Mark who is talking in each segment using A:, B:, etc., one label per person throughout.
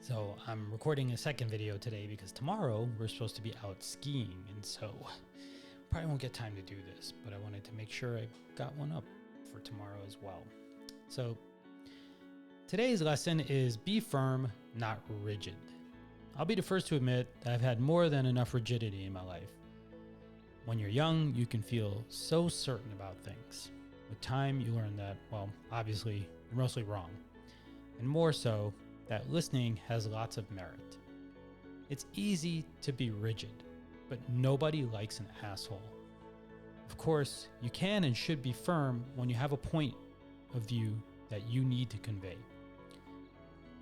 A: So I'm recording a second video today because tomorrow we're supposed to be out skiing, and so probably won't get time to do this, but I wanted to make sure I got one up for tomorrow as well. So today's lesson is be firm, not rigid. I'll be the first to admit that I've had more than enough rigidity in my life. When you're young, you can feel so certain about things. With time, you learn that, well, obviously, you're mostly wrong. And more so, that listening has lots of merit. It's easy to be rigid, but nobody likes an asshole. Of course, you can and should be firm when you have a point of view that you need to convey.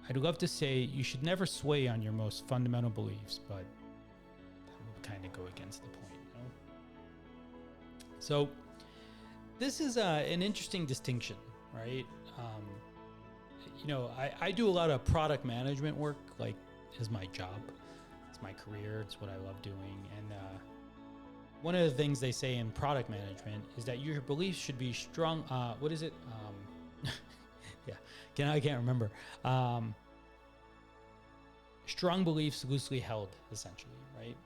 A: I'd love to say you should never sway on your most fundamental beliefs, but that will kind of go against the point, you know? So, this is an interesting distinction, right? I do a lot of product management work, like as my job. It's my career. It's what I love doing. And one of the things they say in product management is that your beliefs should be strong. What is it? I can't remember. Strong beliefs loosely held, essentially, right?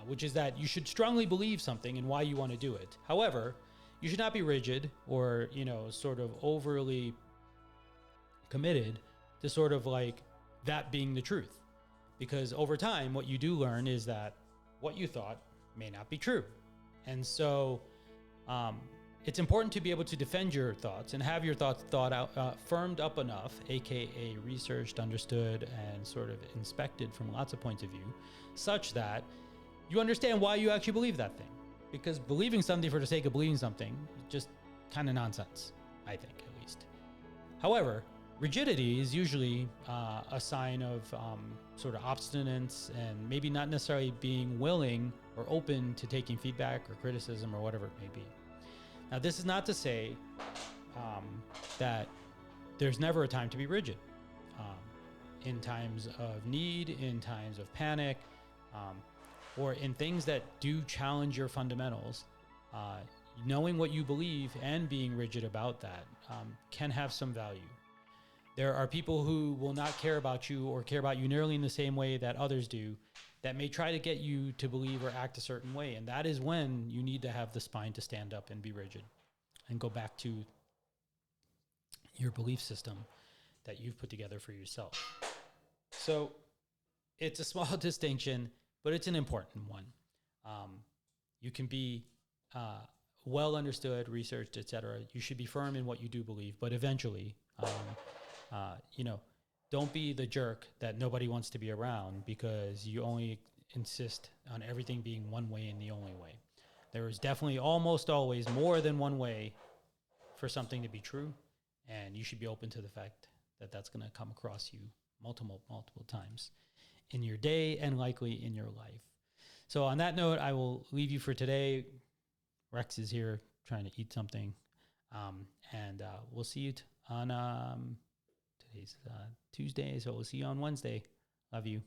A: Which is that you should strongly believe something and why you want to do it. However, you should not be rigid or, sort of overly committed to sort of like that being the truth. Because over time, what you do learn is that what you thought may not be true. And so it's important to be able to defend your thoughts and have your thoughts thought out, firmed up enough, AKA researched, understood, and sort of inspected from lots of points of view, such that you understand why you actually believe that thing. Because believing something for the sake of believing something is just kind of nonsense, I think, at least. However, rigidity is usually a sign of sort of obstinance and maybe not necessarily being willing or open to taking feedback or criticism or whatever it may be. Now, this is not to say that there's never a time to be rigid. In times of need, in times of panic, or in things that do challenge your fundamentals, knowing what you believe and being rigid about that can have some value. There are people who will not care about you or care about you nearly in the same way that others do, that may try to get you to believe or act a certain way. And that is when you need to have the spine to stand up and be rigid and go back to your belief system that you've put together for yourself. So it's a small distinction, but it's an important one. You can be well understood, researched, etc. You should be firm in what you do believe, but eventually, don't be the jerk that nobody wants to be around because you only insist on everything being one way and the only way. There is definitely almost always more than one way for something to be true, and you should be open to the fact that that's going to come across you multiple times in your day and likely in your life. So on that note, I will leave you for today. Rex is here trying to eat something, and we'll see you on today's Tuesday, so we'll see you on Wednesday. Love you.